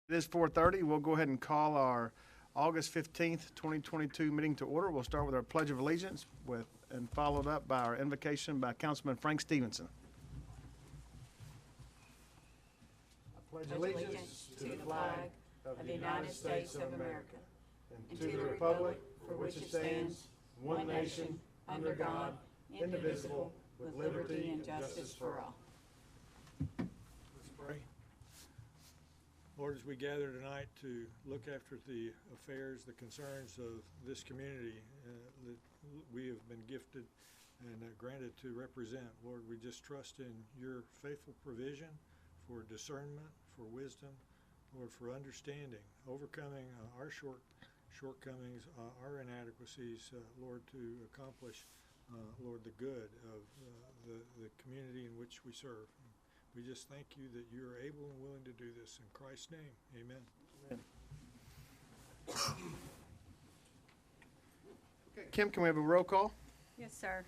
It is 4:30. We'll go ahead and call our August 15th, 2022 meeting to order. We'll start with our Pledge of Allegiance and followed up by our invocation by Councilman Frank Stevenson. I pledge allegiance to the flag of the United States of America and to the republic for which it stands, one nation, under God, indivisible, with liberty and justice for all. Let's pray. Lord, as we gather tonight to look after the affairs, the concerns of this community that we have been gifted and granted to represent, Lord, we just trust in your faithful provision for discernment, for wisdom, Lord, for understanding, overcoming our shortcomings, our inadequacies, Lord, to accomplish, Lord, the good of the community in which we serve. We just thank you that you are able and willing to do this. In Christ's name, amen. Amen. Okay, Kim, can we have a roll call? Yes, sir.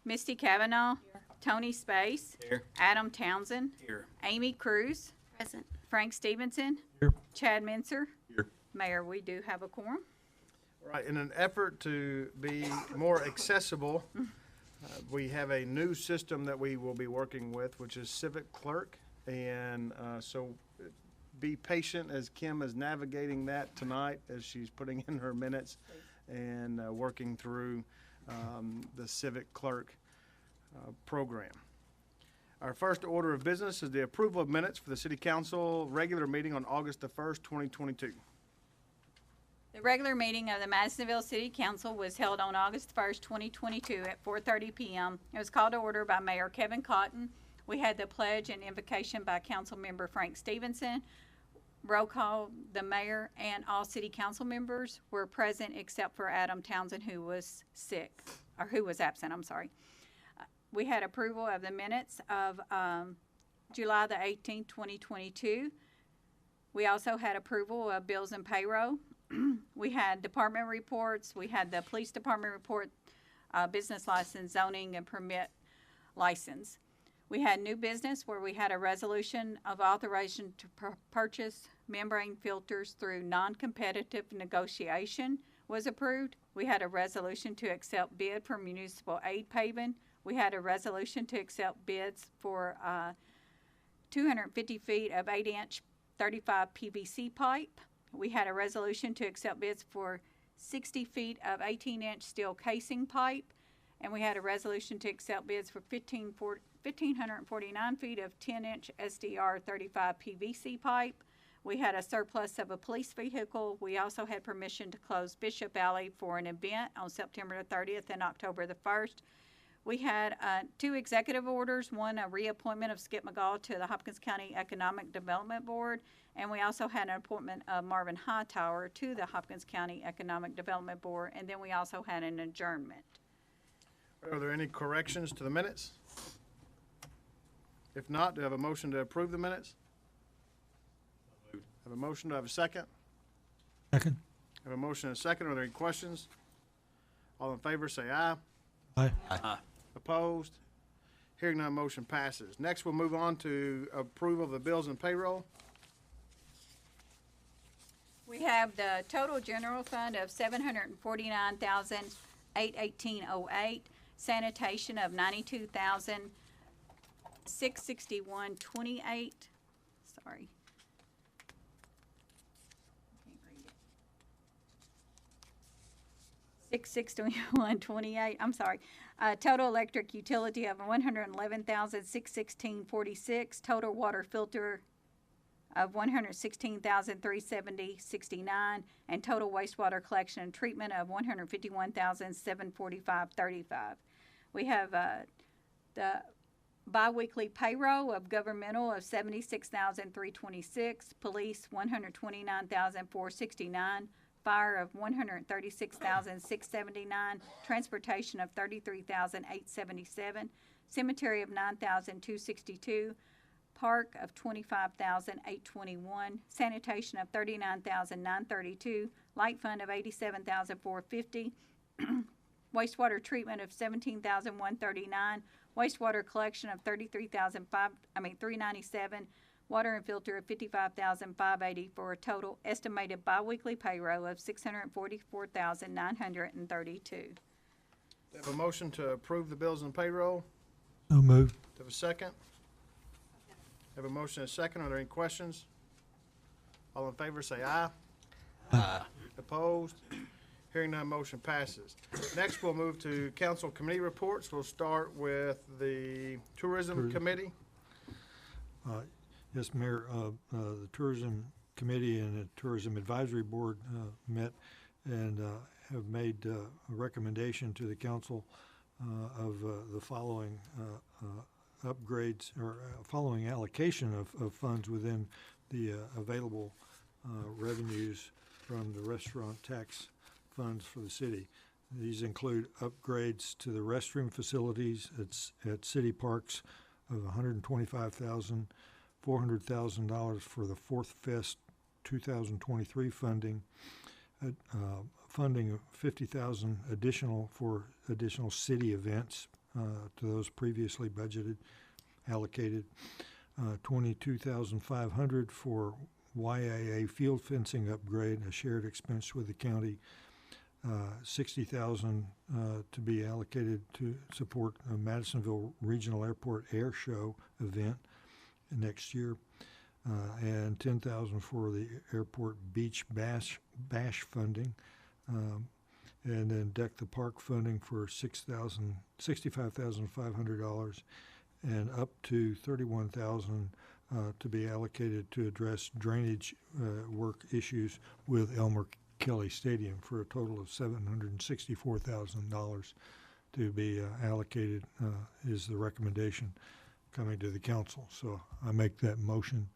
Misty Cavanaugh. Here. Tony Space. Here. Adam Townsend. Here. Amy Cruz. Present. Frank Stevenson. Here. Chad Mincer. Here. Mayor, we do have a quorum. Right, in an effort to be more accessible, we have a new system that we will be working with, which is Civic Clerk. And so be patient as Kim is navigating that tonight as she's putting in her minutes and working through the Civic Clerk program. Our first order of business is the approval of minutes for the City Council regular meeting on August the 1st, 2022. The regular meeting of the Madisonville City Council was held on August 1st, 2022 at 4:30 p.m. It was called to order by Mayor Kevin Cotton. We had the pledge and invocation by Council Member Frank Stevenson. Roll call, the mayor and all city council members were present except for Adam Townsend, who was sick, or who was absent, I'm sorry. We had approval of the minutes of July the 18th, 2022. We also had approval of bills and payroll. We had department reports. We had the police department report, business license, zoning, and permit license. We had new business where we had a resolution of authorization to purchase membrane filters through non-competitive negotiation was approved. We had a resolution to accept bid for municipal aid paving. We had a resolution to accept bids for 250 feet of 8-inch 35 PVC pipe. We had a resolution to accept bids for 60 feet of 18-inch steel casing pipe. And we had a resolution to accept bids for 1,549 feet of 10-inch SDR 35 PVC pipe. We had a surplus of a police vehicle. We also had permission to close Bishop Alley for an event on September the 30th and October the 1st. We had two executive orders, one a reappointment of Skip McGaw to the Hopkins County Economic Development Board, and we also had an appointment of Marvin Hightower to the Hopkins County Economic Development Board, and then we also had an adjournment. Are there any corrections to the minutes? If not, do I have a motion to approve the minutes? Have a motion, do I have a second? Second. Have a motion and a second. Are there any questions? All in favor say aye. Aye. Aye. Opposed? Hearing none, motion passes. Next, we'll move on to approval of the bills and payroll. We have the total general fund of $749,818.08, sanitation of $92,661.28. Sorry. Can't read it. $661.28. I'm sorry. Total electric utility of $111,616.46. Total water filter of $116,370.69, and total wastewater collection and treatment of $151,745.35. We have the biweekly payroll of governmental of $76,326, police $129,469, fire of $136,679, transportation of $33,877, cemetery of $9,262. Park of $25,821, sanitation of $39,932, light fund of $87,450, wastewater treatment of $17,139, wastewater collection of $33,397, water and filter of $55,580 for a total estimated biweekly payroll of $644,932. Have a motion to approve the bills and payroll. So moved. Have a second? Have a motion and a second. Are there any questions? All in favor say aye. Aye. Opposed? Hearing none, motion passes. Next, we'll move to council committee reports. We'll start with the Tourism Committee. Yes, Mayor, the Tourism Committee and the Tourism Advisory Board met and have made a recommendation to the council of the following upgrades or following allocation of funds within the available revenues from the restaurant tax funds for the city. These include upgrades to the restroom facilities at city parks of $125,000, $400,000 for the Fourth Fest 2023 funding, funding of $50,000 additional for additional city events to those previously budgeted, allocated, $22,500 for YIA field fencing upgrade, a shared expense with the county, $60,000 to be allocated to support a Madisonville Regional Airport Air Show event next year, and $10,000 for the airport beach bash funding, and then deck the park funding for $65,500, and up to $31,000 to be allocated to address drainage work issues with Elmer Kelly Stadium for a total of $764,000 to be allocated is the recommendation coming to the council. So I make that motion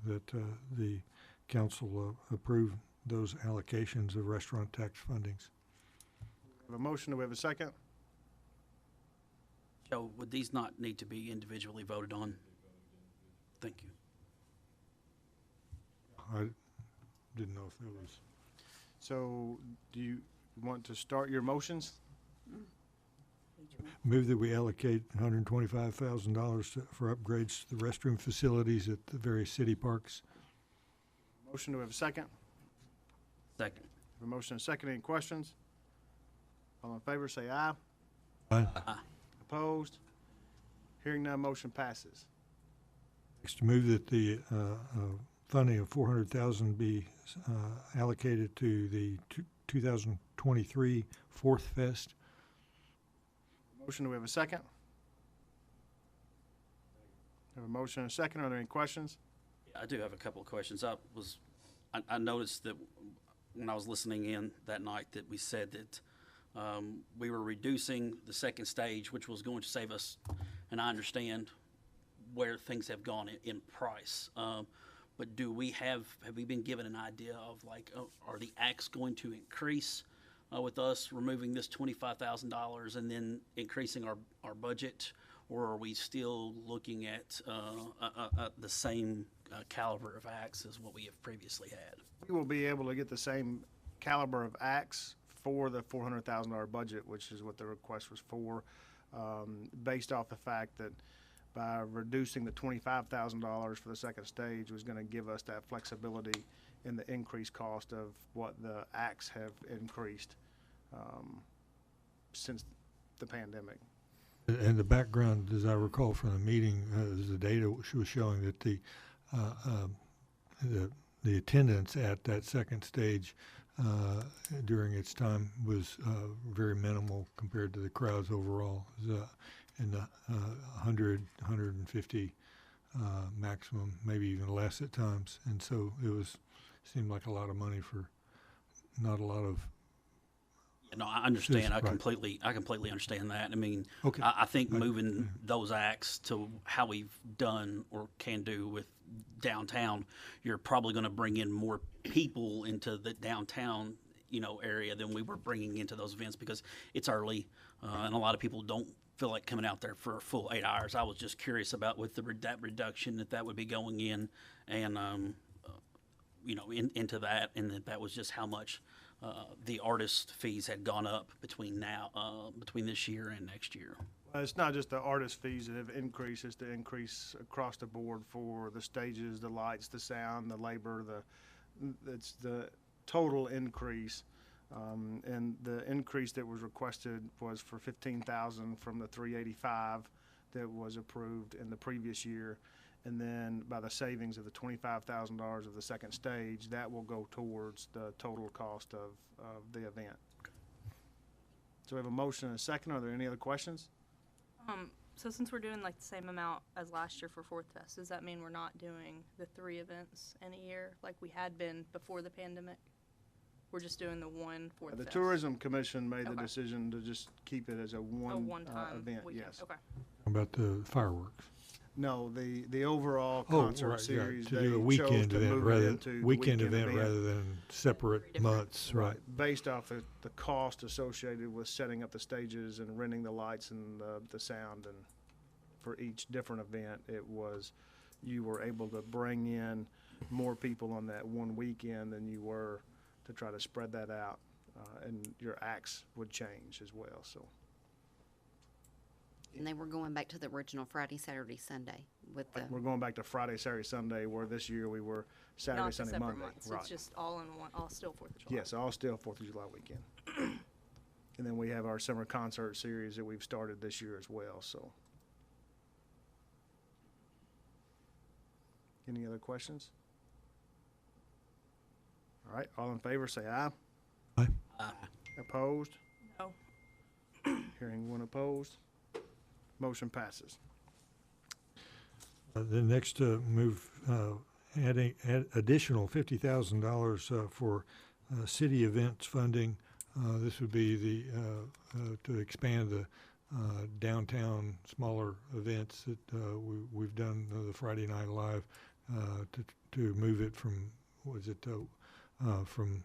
that the council approve those allocations of restaurant tax fundings. We have a motion. Do we have a second? Joe, would these not need to be individually voted on? Thank you. I didn't know if there was. So do you want to start your motions? Move that we allocate $125,000 for upgrades to the restroom facilities at the various city parks. Motion. Do we have a second? Second. Have a motion and a second. Any questions? All in favor say aye. Aye. Aye. Opposed? Hearing none, motion passes. Next, move that the funding of $400,000 be allocated to the 2023 Fourth Fest. Motion. Do we have a second? Have a motion and a second. Are there any questions? I do have a couple of questions. I noticed that when I was listening in that night that we said that we were reducing the second stage, which was going to save us, and I understand where things have gone in price. But have we been given an idea of are the acts going to increase with us removing this $25,000 and then increasing our budget, or are we still looking at the same caliber of acts as what we have previously had? We will be able to get the same caliber of acts for the $400,000 budget, which is what the request was for, based off the fact that by reducing the $25,000 for the second stage was going to give us that flexibility in the increased cost of what the acts have increased since the pandemic. And the background, as I recall from the meeting, the data was showing that the attendance at that second stage during its time was very minimal compared to the crowds overall. It was, in the 100, 150 maximum, maybe even less at times. And so seemed like a lot of money for not a lot of. No, I understand. Right. I completely understand that. I mean, Okay. I think moving those acts to how we've done or can do with downtown, you're probably going to bring in more people into the downtown, area than we were bringing into those events because it's early, and a lot of people don't feel like coming out there for a full 8 hours. I was just curious about with that reduction that would be going in, and into that, and that was just how much the artist fees had gone up between this year and next year. It's not just the artist fees that have increased, it's the increase across the board for the stages, the lights, the sound, the labor, it's the total increase. And the increase that was requested was for $15,000 from the $385 that was approved in the previous year. And then by the savings of the $25,000 of the second stage, that will go towards the total cost of the event. So we have a motion and a second. Are there any other questions? So since we're doing like the same amount as last year for Fourth Fest, does that mean we're not doing the 3 events in a year like we had been before the pandemic? We're just doing the one Fourth The Fest? Tourism Commission made the Okay. decision to just keep it as a one-time event, weekend. yes. Okay. About the fireworks. No, the overall Oh, concert right, yeah, series, to they do a chose weekend to event move it rather, into the weekend event rather than separate different. months, right? Based off the cost associated with setting up the stages and renting the lights and the sound, and for each different event, you were able to bring in more people on that one weekend than you were to try to spread that out, and your acts would change as well, so. And they were going back to the original Friday, Saturday, Sunday with the, We're going back to Friday, Saturday, Sunday, where this year we were Saturday, Not the Sunday, separate Monday. months. Right. It's just all in one, all still 4th of July. Yes, all still 4th of July weekend. And then we have our summer concert series that we've started this year as well, so. Any other questions? All right, all in favor, say aye. Aye. Opposed? No. Hearing one opposed. Motion passes. The next move, adding additional $50,000 for city events funding. This would be to expand the downtown smaller events that we've done, the Friday Night Live, to move it from from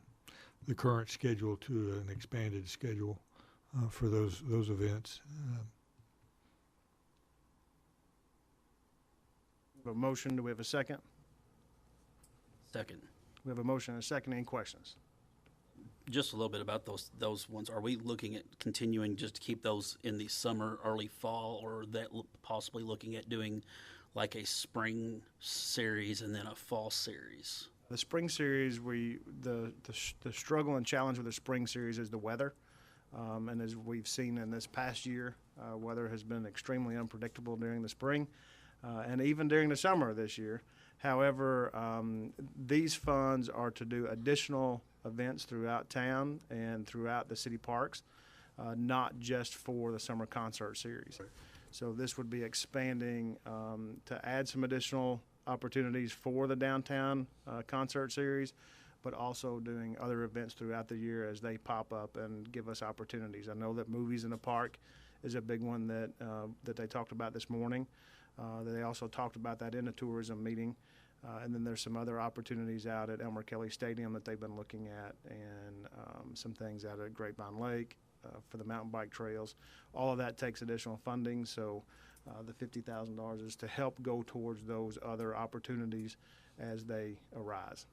the current schedule to an expanded schedule for those events. We have a motion, do we have a second? Second, We have a motion and a second, any questions? just a little bit about those ones. Are we looking at continuing just to keep those in the summer, early fall, or possibly looking at doing like a spring series and then a fall series? The spring series, the struggle and challenge with the spring series is the weather. And as we've seen in this past year, weather has been extremely unpredictable during the spring and even during the summer this year. However, these funds are to do additional events throughout town and throughout the city parks, not just for the summer concert series. So this would be expanding to add some additional opportunities for the downtown concert series, but also doing other events throughout the year as they pop up and give us opportunities. I know that movies in the park is a big one that they talked about this morning. They also talked about that in a tourism meeting. And then there's some other opportunities out at Elmer Kelly Stadium that they've been looking at, and some things out at Grapevine Lake for the mountain bike trails. All of that takes additional funding, so the $50,000 is to help go towards those other opportunities as they arise.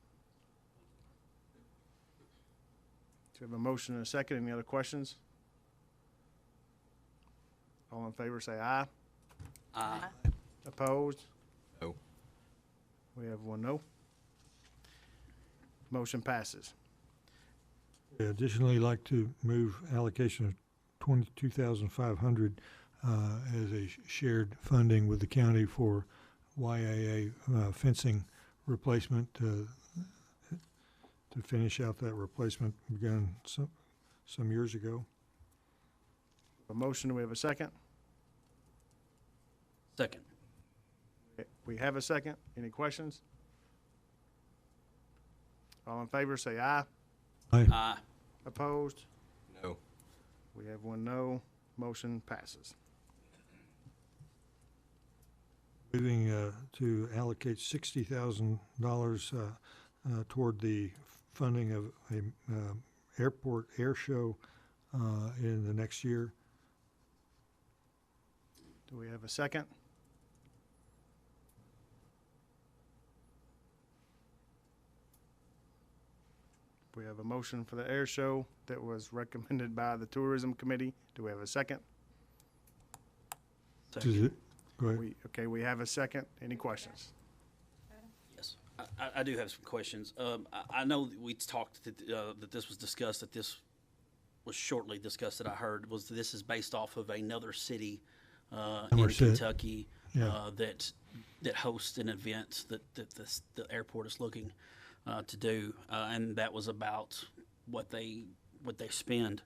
So we have a motion and a second. Any other questions? All in favor say aye. Aye. Opposed? No. We have one no. Motion passes. Additionally, like to move allocation of $22,500 as a shared funding with the county for YAA fencing replacement to finish out that replacement begun some years ago. A motion, do we have a second? Second. We have a second. Any questions? All in favor say aye. Aye. Aye. Opposed? No. We have one no. Motion passes. Moving to allocate $60,000 toward the funding of a airport air show in the next year. Do we have a second? We have a motion for the air show that was recommended by the Tourism Committee. Do we have a second? Is it? Go ahead. We have a second. Any questions? Yes, I do have some questions. I know that we talked that this was discussed, that this was shortly discussed, that I heard was that this is based off of another city in Somerset. Kentucky Yeah. that hosts an event that the airport is looking to do, and that was about what they spend.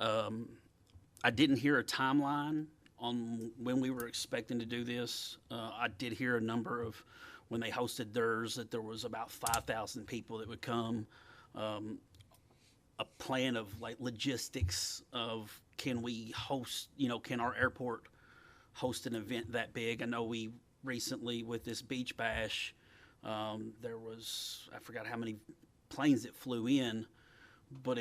I didn't hear a timeline on when we were expecting to do this. I did hear a number of when they hosted theirs that there was about 5,000 people that would come. A plan of like logistics of can we host, can our airport host an event that big? I know we recently with this beach bash, there was, I forgot how many planes that flew in, but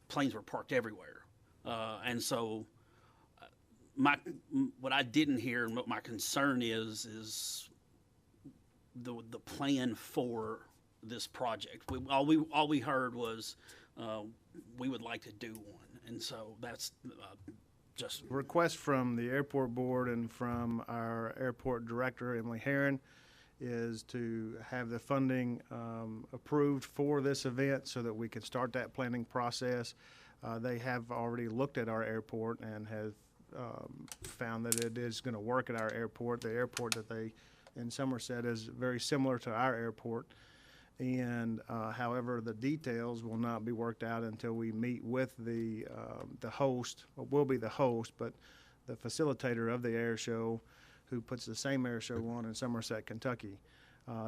planes were parked everywhere. And so what I didn't hear and what my concern is the plan for this project. All we heard was we would like to do one, and so that's just Request from the airport board and from our airport director, Emily Herron, is to have the funding approved for this event so that we can start that planning process. They have already looked at our airport and have found that it is going to work at our airport. The airport that they in Somerset is very similar to our airport. And however, the details will not be worked out until we meet with the host, or will be the host, but the facilitator of the air show, who puts the same air show on in Somerset, Kentucky.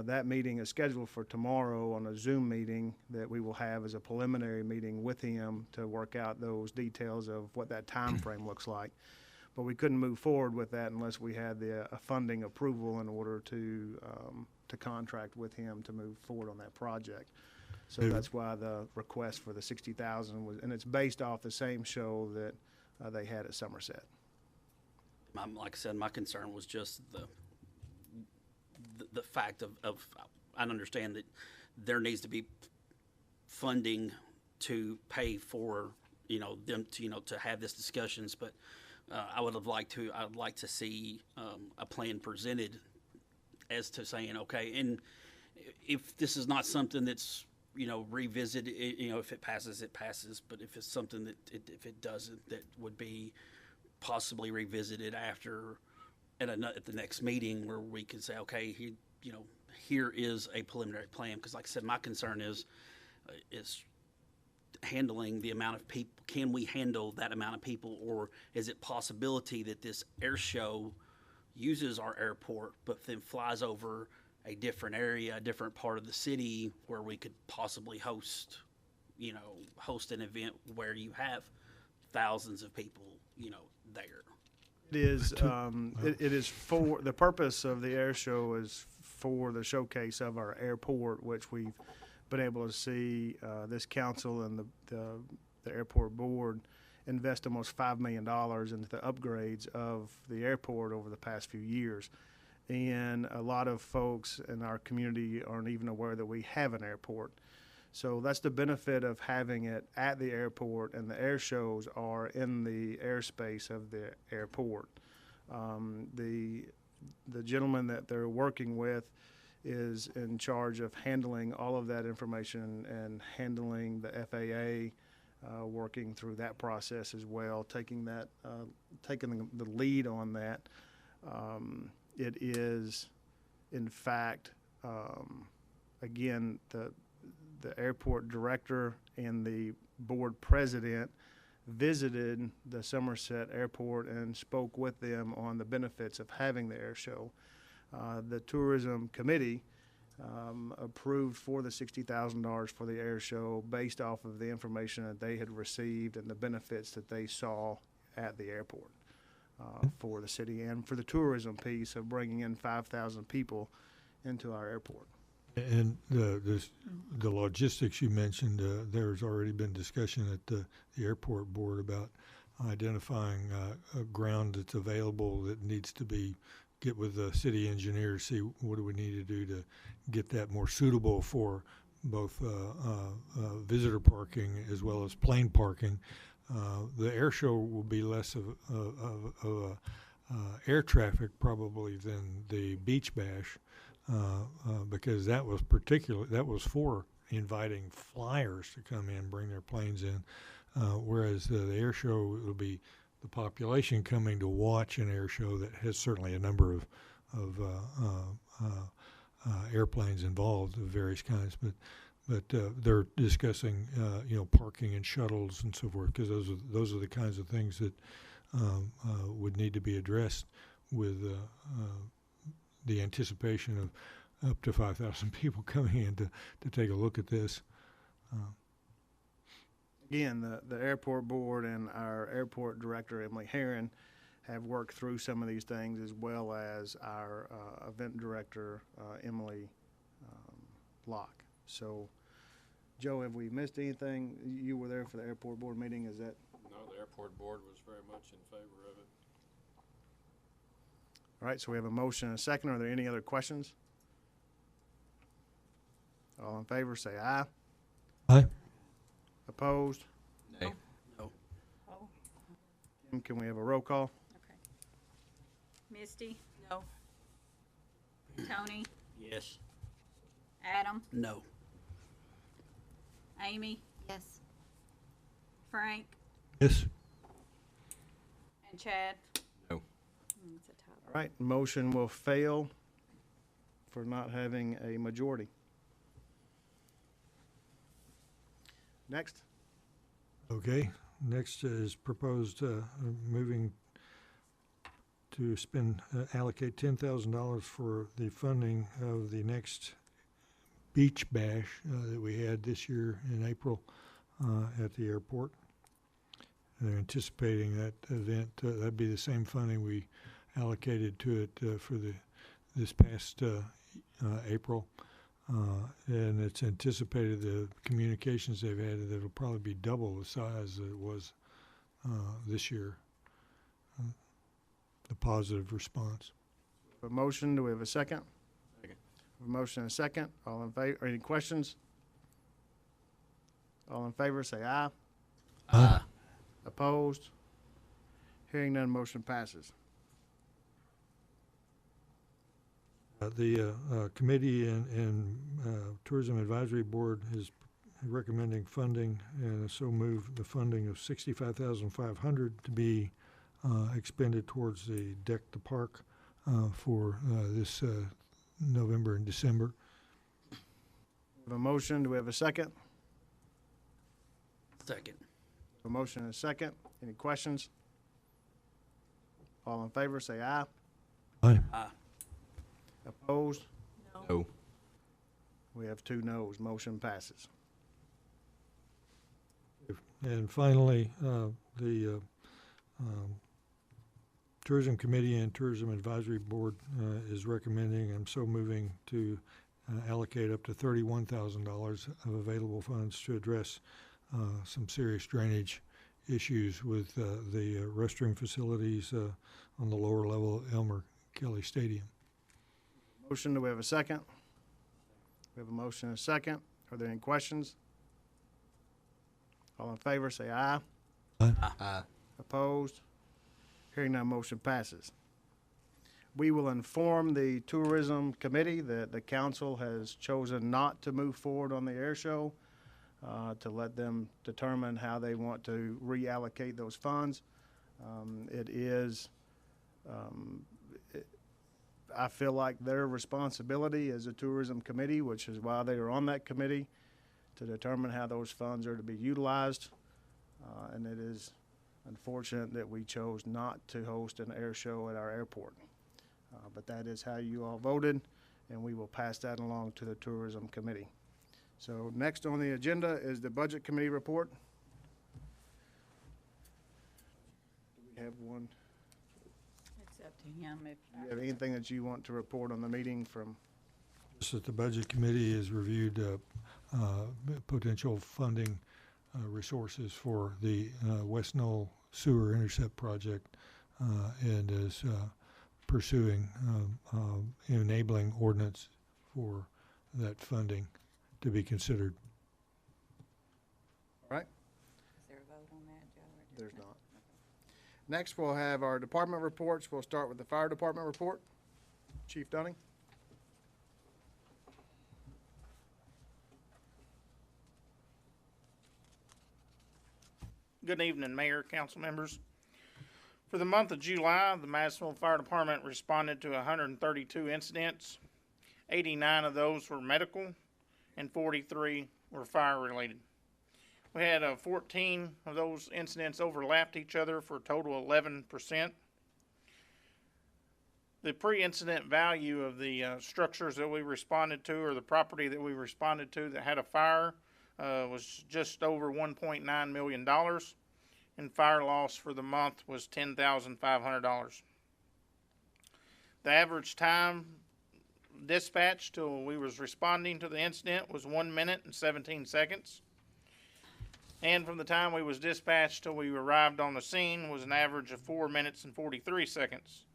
That meeting is scheduled for tomorrow on a Zoom meeting that we will have as a preliminary meeting with him to work out those details of what that time frame looks like. But we couldn't move forward with that unless we had a funding approval in order to contract with him to move forward on that project. So that's why the request for the $60,000 was, and it's based off the same show that they had at Somerset. like I said, my concern was just the fact of I understand that there needs to be funding to pay for them to have this discussions, but I'd like to see a plan presented as to saying, okay, and if this is not something that's revisited, if it passes, it passes, but if it's something that if it doesn't, that would be possibly revisited after at the next meeting where we can say, okay, here is a preliminary plan, because like I said, my concern is handling the amount of people. Can we handle that amount of people, or is it possibility that this air show uses our airport but then flies over a different area, a different part of the city where we could possibly host an event where you have thousands of people there? It is it is for the purpose of the air show is for the showcase of our airport, which we've been able to see this council and the airport board invest almost $5 million into the upgrades of the airport over the past few years. And a lot of folks in our community aren't even aware that we have an airport. So that's the benefit of having it at the airport, and the air shows are in the airspace of the airport. The gentleman that they're working with is in charge of handling all of that information and handling the FAA, working through that process as well, taking the lead on that. It is, in fact, again, the airport director and the board president visited the Somerset Airport and spoke with them on the benefits of having the air show. The tourism committee approved for the $60,000 for the air show based off of the information that they had received and the benefits that they saw at the airport for the city and for the tourism piece of bringing in 5,000 people into our airport. And the logistics you mentioned, there's already been discussion at the airport board about identifying a ground that's available that needs to get with the city engineer, see what do we need to do to get that more suitable for both visitor parking as well as plane parking. The air show will be less of air traffic probably than the beach bash, because that was for inviting flyers to come in, bring their planes in, whereas the air show will be the population coming to watch an air show that has certainly a number of airplanes involved of various kinds, but they're discussing parking and shuttles and so forth, because those are the kinds of things that would need to be addressed with the anticipation of up to 5,000 people coming in to take a look at this. Again, the airport board and our airport director, Emily Herron, have worked through some of these things, as well as our event director, Emily Locke. So, Joe, have we missed anything? You were there for the airport board meeting, is that? No, the airport board was very much in favor of it. All right, so we have a motion and a second. Are there any other questions? All in favor, say aye. Aye. Opposed? Nay. No. Kim, can we have a roll call? Okay. Misty? No. Tony? Yes. Adam? No. Amy? Yes. Frank? Yes. And Chad? No. It's a tie. All right, motion will fail for not having a majority. Next. Okay, next is proposed moving to allocate $10,000 for the funding of the next beach bash that we had this year in April at the airport. They're anticipating that event, that'd be the same funding we allocated to it for this past April. And it's anticipated the communications they've had that it'll probably be double the size that it was this year. The positive response. A motion, do we have a second? Second. A motion and a second. All in favor, any questions? All in favor, say aye. Aye. Opposed? Hearing none, motion passes. The committee and Tourism Advisory Board is recommending funding, and so move the funding of $65,500 to be expended towards the Deck the Park for this November and December. We have a motion, do we have a second? Second. A motion and a second. Any questions? All in favor, say aye. Aye. Aye. Opposed? No. We have 2 noes. Motion passes. And finally, the Tourism Committee and Tourism Advisory Board is recommending, I'm so moving to allocate up to $31,000 of available funds to address some serious drainage issues with the restroom facilities on the lower level of Elmer Kelly Stadium. Motion, do we have a second? We have a motion and a second. Are there any questions? All in favor, say aye. Aye. Opposed? Hearing none, motion passes. We will inform the Tourism Committee that the council has chosen not to move forward on the air show, to let them determine how they want to reallocate those funds. It is, I feel like their responsibility as a tourism committee, which is why they are on that committee, to determine how those funds are to be utilized. And it is unfortunate that we chose not to host an air show at our airport. But that is how you all voted, and we will pass that along to the tourism committee. So next on the agenda is the budget committee report. Do we have one? It's up to him if. Do you have anything that you want to report on the meeting from? Just that the Budget Committee has reviewed potential funding resources for the West Knoll Sewer Intercept Project and is pursuing enabling ordinance for that funding to be considered. All right, Is there a vote on that, Joe? or there's just- not. Next, we'll have our department reports. We'll start with the fire department report. Chief Dunning. Good evening, Mayor, council members. For the month of July, the Madisonville Fire Department responded to 132 incidents. 89 of those were medical and 43 were fire-related. We had 14 of those incidents overlapped each other for a total of 11%. The pre-incident value of the structures that we responded to, or the property that we responded to that had a fire, was just over $1.9 million, and fire loss for the month was $10,500. The average time dispatched till we was responding to the incident was 1 minute and 17 seconds. And from the time we was dispatched till we arrived on the scene was an average of 4 minutes and 43 seconds.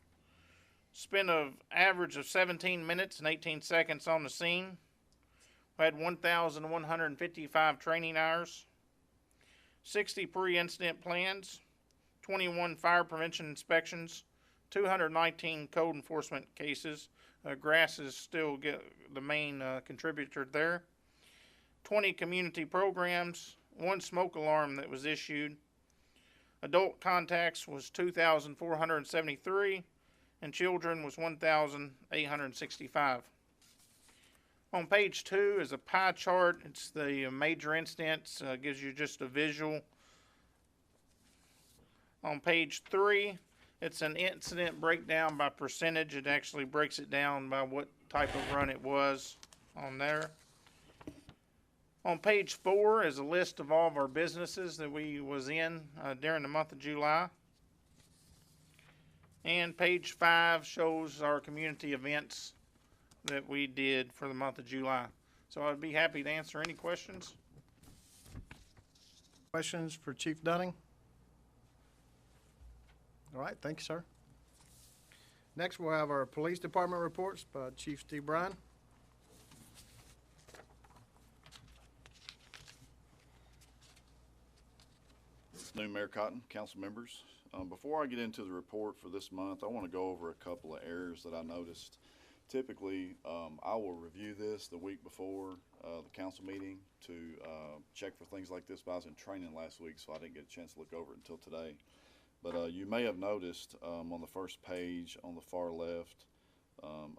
Spent an average of 17 minutes and 18 seconds on the scene. We had 1,155 training hours, 60 pre-incident plans, 21 fire prevention inspections, 219 code enforcement cases. Grass is still the main contributor there. 20 community programs, 1 smoke alarm that was issued. Adult contacts was 2,473, and children was 1,865. On page 2 is a pie chart. It's the major incidents, gives you just a visual. On page 3, it's an incident breakdown by percentage. It actually breaks it down by what type of run it was on there. On page 4 is a list of all of our businesses that we was in during the month of July. And page 5 shows our community events that we did for the month of July. So I'd be happy to answer any questions. Questions for Chief Dunning? All right, thank you, sir. Next, we'll have our police department reports by Chief Steve Bryan. New Mayor Cotton, council members. Before I get into the report for this month, I want to go over a couple of errors that I noticed. Typically, I will review this the week before the council meeting to check for things like this, but I was in training last week, so I didn't get a chance to look over it until today. But you may have noticed on the first page on the far left,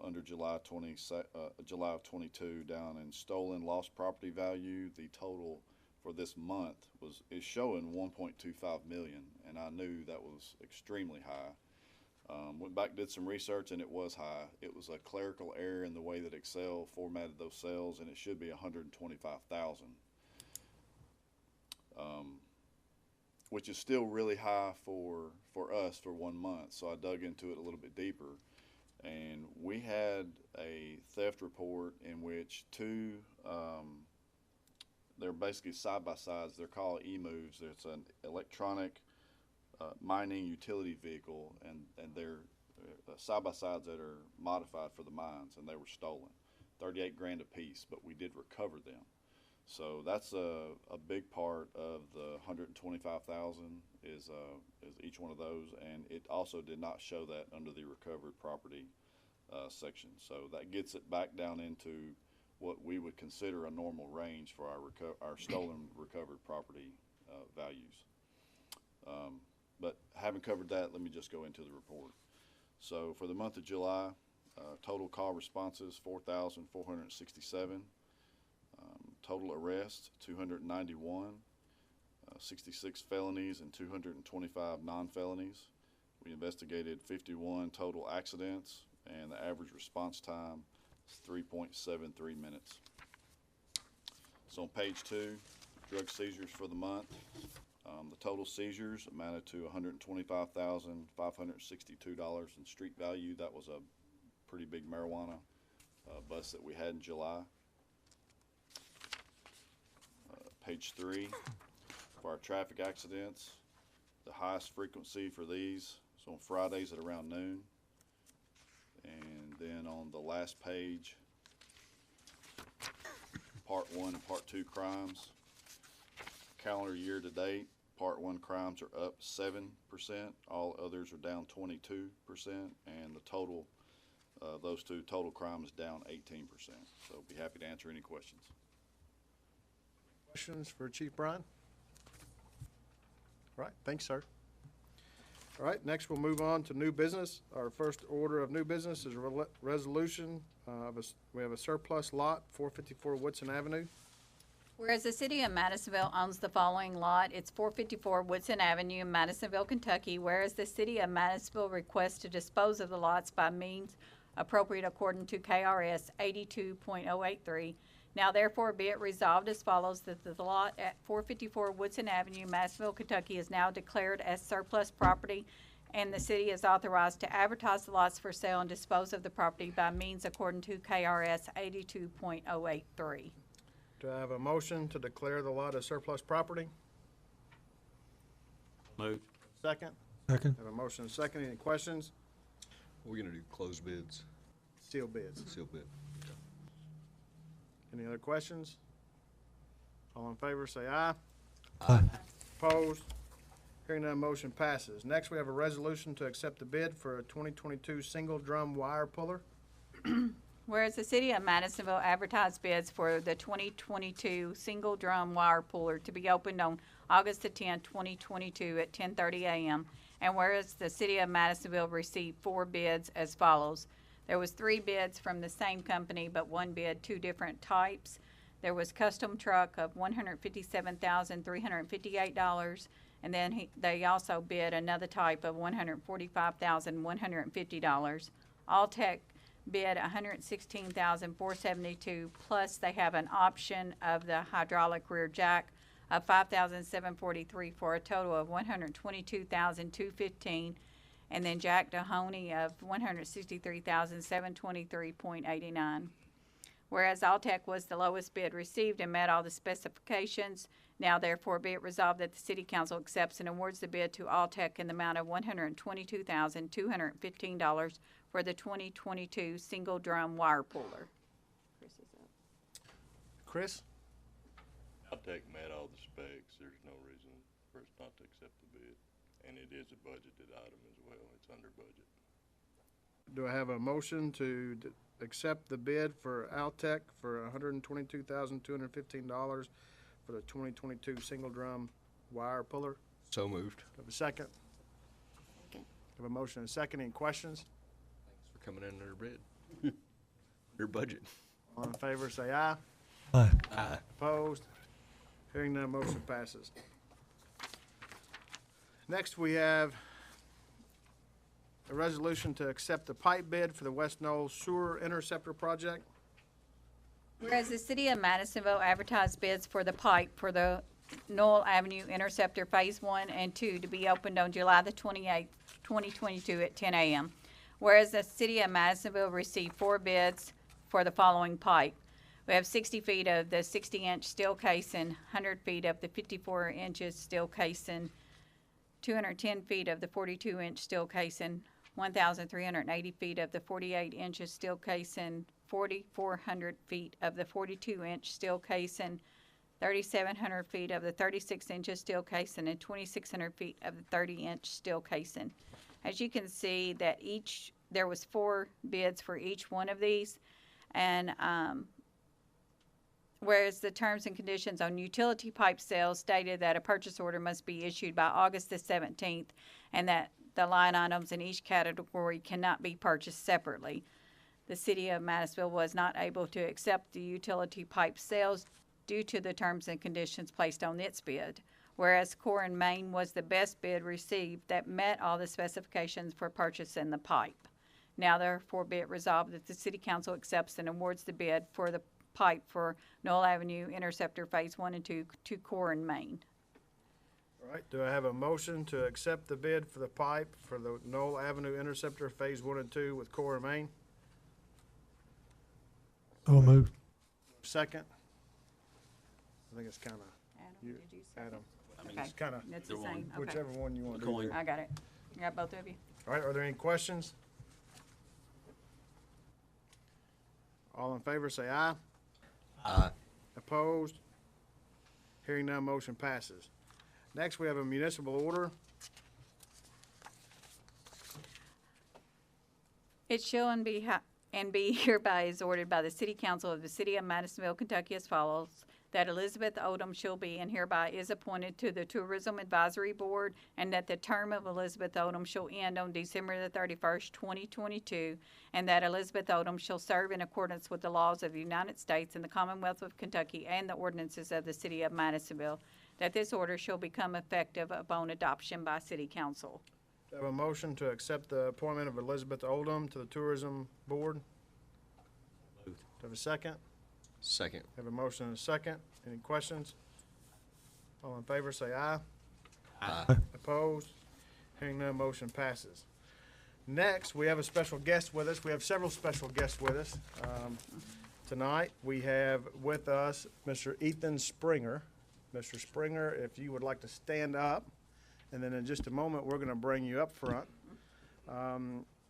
under July of 22, down in stolen lost property value, the total for this month is showing 1.25 million, and I knew that was extremely high. Went back, did some research, and it was high. It was a clerical error in the way that Excel formatted those cells, and it should be 125,000, which is still really high for us for 1 month. So I dug into it a little bit deeper, and we had a theft report in which they're basically side-by-sides. They're called e-moves. It's an electronic mining utility vehicle, and they're side-by-sides that are modified for the mines, and they were stolen. 38 grand a piece, but we did recover them. So that's a big part of the 125,000 is each one of those, and it also did not show that under the recovered property section. So that gets it back down into what we would consider a normal range for our stolen recovered property values. But having covered that, let me just go into the report. So for the month of July, total call responses 4,467. Total arrests 291. 66 felonies and 225 non-felonies. We investigated 51 total accidents, and the average response time is 3.73 minutes. So on page 2, drug seizures for the month. The total seizures amounted to $125,562 in street value. That was a pretty big marijuana bust that we had in July. Page 3, for our traffic accidents, the highest frequency for these is on Fridays at around noon. And then on the last page, Part 1 and Part 2 crimes. Calendar year to date, Part 1 crimes are up 7%, all others are down 22%, and the total, those two total crimes down 18%. So be happy to answer any questions. Questions for Chief Bryan? All right, thanks, sir. All right, next we'll move on to new business. Our first order of new business is a resolution we have a surplus lot, 454 Woodson Avenue. Whereas the city of Madisonville owns the following lot, it's 454 Woodson Avenue in Madisonville, Kentucky. Whereas the city of Madisonville requests to dispose of the lots by means appropriate according to KRS 82.083. Now therefore be it resolved as follows, that the lot at 454 Woodson Avenue, Madisonville, Kentucky is now declared as surplus property, and the city is authorized to advertise the lots for sale and dispose of the property by means according to KRS 82.083. Do I have a motion to declare the lot as surplus property? Move. Second? Second. Have a motion and a second. Any questions? We're gonna do closed bids, Sealed bids. seal bid. Any other questions? All in favor, say aye. Aye. Opposed? Hearing none, motion passes. Next, we have a resolution to accept the bid for a 2022 single drum wire puller. Whereas the city of Madisonville advertised bids for the 2022 single drum wire puller to be opened on August the 10th, 2022 at 10:30 a.m. And whereas the city of Madisonville received 4 bids as follows. There was 3 bids from the same company, but 1 bid 2 different types. There was custom truck of $157,358, and then they also bid another type of $145,150. Alltech bid $116,472, plus they have an option of the hydraulic rear jack of $5,743 for a total of $122,215. And then Jack Mahoney of $163,723.89. Whereas Alltech was the lowest bid received and met all the specifications, now therefore be it resolved that the City Council accepts and awards the bid to Alltech in the amount of $122,215 for the 2022 single drum wire puller. Chris is up. Chris? Alltech met all the specs. There's no reason for us not to accept the bid. And it is a budgeted item as well. It's under budget. Do I have a motion to accept the bid for Altech for $122,215 for the 2022 single drum wire puller? So moved. Do I have a second? Second. Have a motion and a second. Any questions? Thanks for coming in under bid. Under budget. All in favor, say aye. Aye. Aye. Opposed? Hearing none, motion passes. Next, we have a resolution to accept the pipe bid for the West Knoll Sewer Interceptor Project. Whereas the city of Madisonville advertised bids for the pipe for the Knoll Avenue Interceptor Phase 1 and 2 to be opened on July the 28th, 2022 at 10 a.m. Whereas the city of Madisonville received 4 bids for the following pipe. We have 60 feet of the 60-inch steel casing, 100 feet of the 54 inches steel casing, 210 feet of the 42-inch steel casing, 1,380 feet of the 48 inches steel casing, 4,400 feet of the 42-inch steel casing, 3,700 feet of the 36 inches steel casing, and 2,600 feet of the 30-inch steel casing. As you can see, that there was 4 bids for each one of these, and whereas the terms and conditions on utility pipe sales stated that a purchase order must be issued by August the 17th, and that the line items in each category cannot be purchased separately. The city of Madisonville was not able to accept the utility pipe sales due to the terms and conditions placed on its bid, whereas Core and Main was the best bid received that met all the specifications for purchasing the pipe. Now therefore be it resolved that the City Council accepts and awards the bid for the pipe for Knoll Avenue Interceptor Phase 1 and 2 to Core and Main. All right, do I have a motion to accept the bid for the pipe for the Knoll Avenue Interceptor Phase 1 and 2 with Core and Main? So moved. Second? I think it's kind of, Adam, You- did you second? Adam, I mean, Okay. it's kind of That's the Either same, one. okay. whichever one you want to do Coin. there. I got it. I got both of you. All right, are there any questions? All in favor, say aye. Aye. Opposed? Hearing none, motion passes. Next, we have a municipal order. It shall and be hereby is ordered by the City Council of the City of Madisonville, Kentucky as follows, that Elizabeth Odom shall be and hereby is appointed to the Tourism Advisory Board, and that the term of Elizabeth Odom shall end on December the 31st, 2022, and that Elizabeth Odom shall serve in accordance with the laws of the United States and the Commonwealth of Kentucky and the ordinances of the City of Madisonville, that this order shall become effective upon adoption by City Council. Do I have a motion to accept the appointment of Elizabeth Oldham to the Tourism Board? Moved. Do I have a second? Second. Have a motion and a second. Any questions? All in favor, say aye. Aye. Opposed? Hearing none, motion passes. Next, we have a special guest with us. We have several special guests with us. Tonight, we have with us Mr. Ethan Springer. Mr. Springer, if you would like to stand up, and then in just a moment, we're going to bring you up front.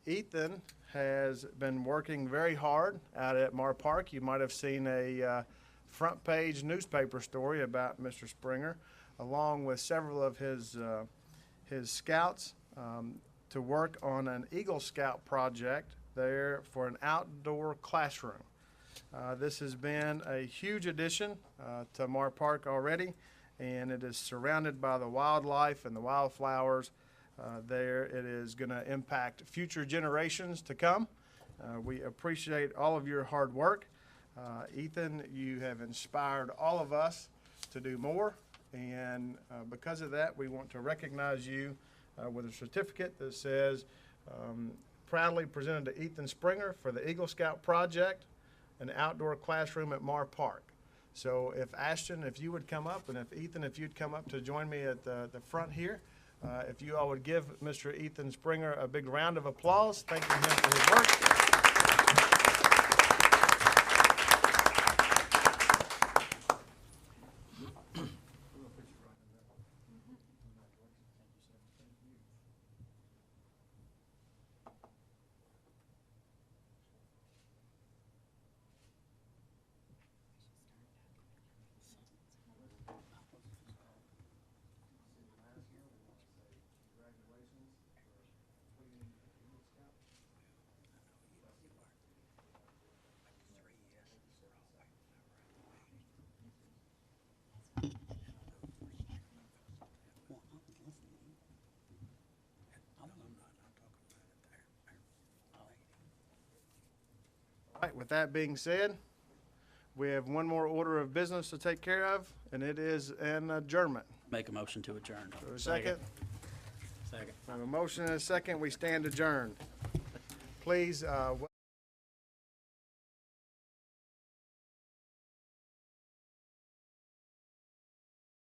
Ethan has been working very hard out at Mar Park. You might have seen a front page newspaper story about Mr. Springer, along with several of his scouts, to work on an Eagle Scout project there for an outdoor classroom. This has been a huge addition to Mar Park already, and it is surrounded by the wildlife and the wildflowers. There, it is going to impact future generations to come. We appreciate all of your hard work. Ethan, you have inspired all of us to do more, and because of that, we want to recognize you with a certificate that says, proudly presented to Ethan Springer for the Eagle Scout Project, an outdoor classroom at Mar Park. So if Ashton, if you would come up, and if Ethan, if you'd come up to join me at the front here, if you all would give Mr. Ethan Springer a big round of applause, thanking him for his work. All right, with that being said, we have one more order of business to take care of, and it is an adjournment. Make a motion to adjourn. Do we have a second? Second. I have a motion and a second. We stand adjourned. Please,